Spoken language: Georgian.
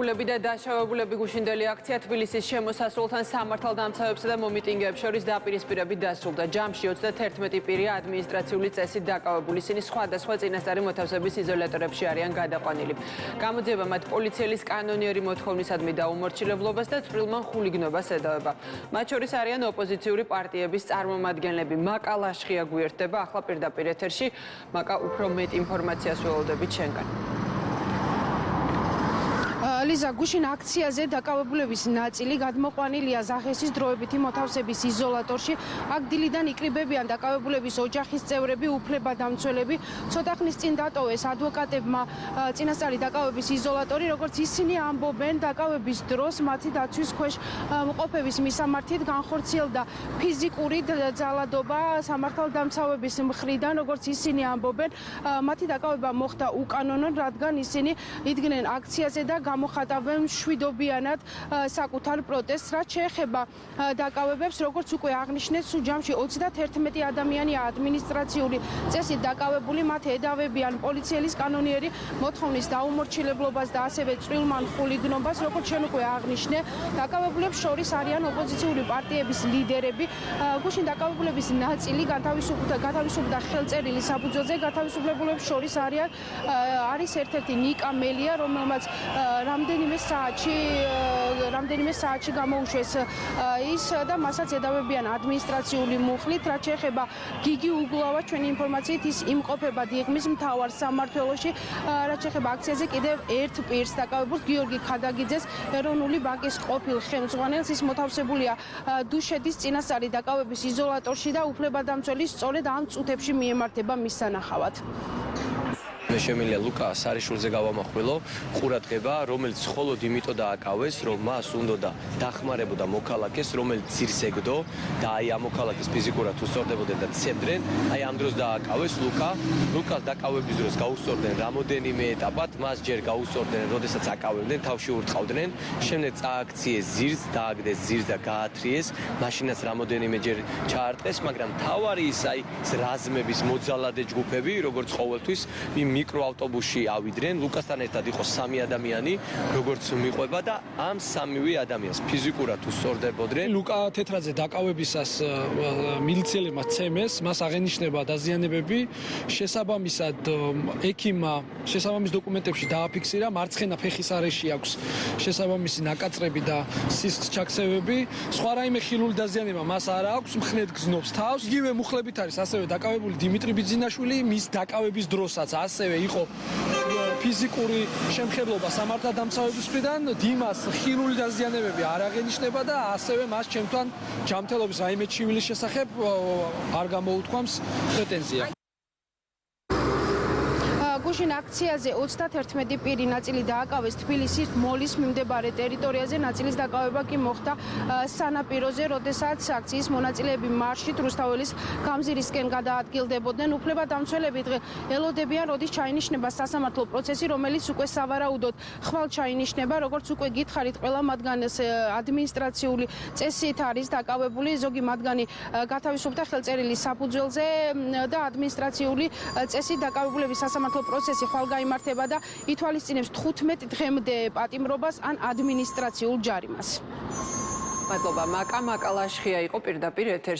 დაკავებულები და დაშავებულები გუშინდელი აქცია თბილისის შემოსასრულთან სამართალდამცავებსა და მომიტინგეებს შორის დაპირისპირებით დასრულდა. ჯამში 31 პირია ადმინისტრაციული წესით დაკავებული. ისინი სხვადასხვა წინასწარი მოთავსების იზოლატორებში არიან გადაყვანილი. გამოძიება მათ პოლიციელის კანონიერი მოთხოვნისადმი დაუმორჩილებლობას და წვრილმან ხულიგნობას ედავება. მათ შორის არიან ოპოზიციური პარტიების წარმომადგენლები. მაკა ლაშხია გვერდება, ახლა პირდაპირ ეთერში. მაკა, უფრო მეტ ინფორმაციას ველოდებით შენგან. ლიზა, გუშინ აქციაზე დაკავებულების ნაწილი გადმოყვანილია ზახესის დროებითი მოთავსების იზოლატორში. აქ დილიდან იკრიბებიან დაკავებულების ოჯახის წევრები, უფლებადამცველები. ცოტა ხნის წინ დატოვეს ადვოკატებმა წინასწარი დაკავების იზოლატორი, როგორც ისინი ამბობენ, დაკავების დროს მათი დაცვის ქვეშ მყოფების მისამართით განხორციელდა ფიზიკური ძალადობა სამართალდამცავების მხრიდან, როგორც ისინი ამბობენ, მათი დაკავება მოხდა უკანონოდ, რადგან ისინი იდგნენ აქციაზე და გამოხატავენ მშვიდობიანად საკუთარ პროტესტს. რაც შეეხება დაკავებებს, როგორც უკვე აღნიშნეთ, სულ ჯამში 31 ადამიანია ადმინისტრაციული წესით დაკავებული. მათ ედავებიან პოლიციელის კანონიერი მოთხოვნის დაუმორჩილებლობას და ასევე წვრილმან ხულიგნობას. როგორც შენ უკვე აღნიშნე, დაკავებულებს შორის არიან ოპოზიციური პარტიების ლიდერები. გუშინ დაკავებულების ნაწილი გათავისუფლდა ხელწერილი საფუძველზე. გათავისუფლებულებს შორის არის ერთ-ერთი ნიკა მელია, რომელმაც რამდენიმე საათში გამოუშვეს ის და მასაც ედავებიან ადმინისტრაციული მუხლით. რაც შეეხება გიგი უგლავა, ჩვენი ინფორმაციით ის იმყოფება დიღმის მთავარ სამმართველოში. რაც შეეხება აქციაზე კიდევ ერთ პირს დაკავებულს, გიორგი ქადაგიძეს, ეროვნული ბანკის ყოფილ ხელმძღვანელს. ის მოთავსებულია დუშეთის წინასწარი დაკავების იზოლატორში და უფლებადამცველი სწორედ ამ წუთებში მიემართება მის სანახავად. მე შემიძლია ლუკა სარიშულზე გავამახვილო ყურადღება, რომელიც მხოლოდ იმიტომ დააკავეს, რომ მას უნდა დახმარებოდა მოქალაქეს, რომელიც ძირს ეგდო და აი ამ მოქალაქეს ფიზიკურად უსწორდებოდნენ და ცემდნენ. აი ამ დროს დააკავეს ლუკას დაკავების დროს გაუსწორდნენ რამოდენიმე ეტაპად, მას ჯერ გაუსწორდნენ, როდესაც აკავებდნენ, თავში ურტყავდნენ, შემდეგ წააქციეს ძირს, დააგდეს ძირს და გაათრიეს, მაშინაც რამოდენიმე ჯერ ჩაარტყეს, მაგრამ თავარი ის აი რაზმების მოძალადე ჯგუფები, როგორც ყოველთვის მიკროავტობუსში ავიდნენ, ლუკასთან ერთად იყო 3 ადამიანი, როგორც მიყვება და ამ 3 ადამიანს ფიზიკურად უსწორდებოდნენ. ლუკა თეთრაძე დაკავებისას მილიციელებმა ცემეს, მას აღენიშნება დაზიანებები, შესაბამისად ექიმმა შესაბამის დოკუმენტებში დააფიქსირა, მარცხენა ფეხის არეში აქვს შესაბამისი ნაკაწრები და სისხლის ჩაქცევები, სხვა რაიმე ხილული დაზიანება მას არ აქვს, მხნედ გზნობს თავს. იგივე მუხლებით არის ასევე დაკავებული დიმიტრი ბიძინაშვილი, მის დაკავების დროსაც ასევე იყო ფიზიკური შემხებლობა სამართალდამცავების მხრიდან, დიმას ხილული დაზიანებები არ აღენიშნება და ასევე მას ჩემთან ჯანმრთელობის რაიმე ჩივილის შესახებ არ გამოუთქვამს პრეტენზია. გუშინ აქციაზე 31 პირი ნაწილი დააკავეს თბილისის მოლის მიმდებარე ტერიტორიაზე, ნაწილის დაკავება კი მოხდა სანაპიროზე, როდესაც აქციის მონაწილეები მარშით რუსთაველის გამზირისკენ გადაადგილდებოდნენ. უფლებადამცველები დღე ელოდებიან, როდის ჩაინიშნება სასამართლო პროცესი, რომელიც უკვე სავარაუდოდ ხვალ ჩაინიშნება. როგორც უკვე გითხარით, ყველა მათგანს ადმინისტრაციული წესით არის დაკავებული, ზოგი მათგანი გათავისუფლდა ხელწერილი საფუძველზე და ადმინისტრაციული წესით დაკავებულების სასამართლო პროცესი ხვალ გაიმართება და ითვალისწინებს 15 დღემდე პატიმრობას ან ადმინისტრაციულ ჯარიმას. მადლობა, მაკა ლაშხია იყო პირდაპირ ეთერში.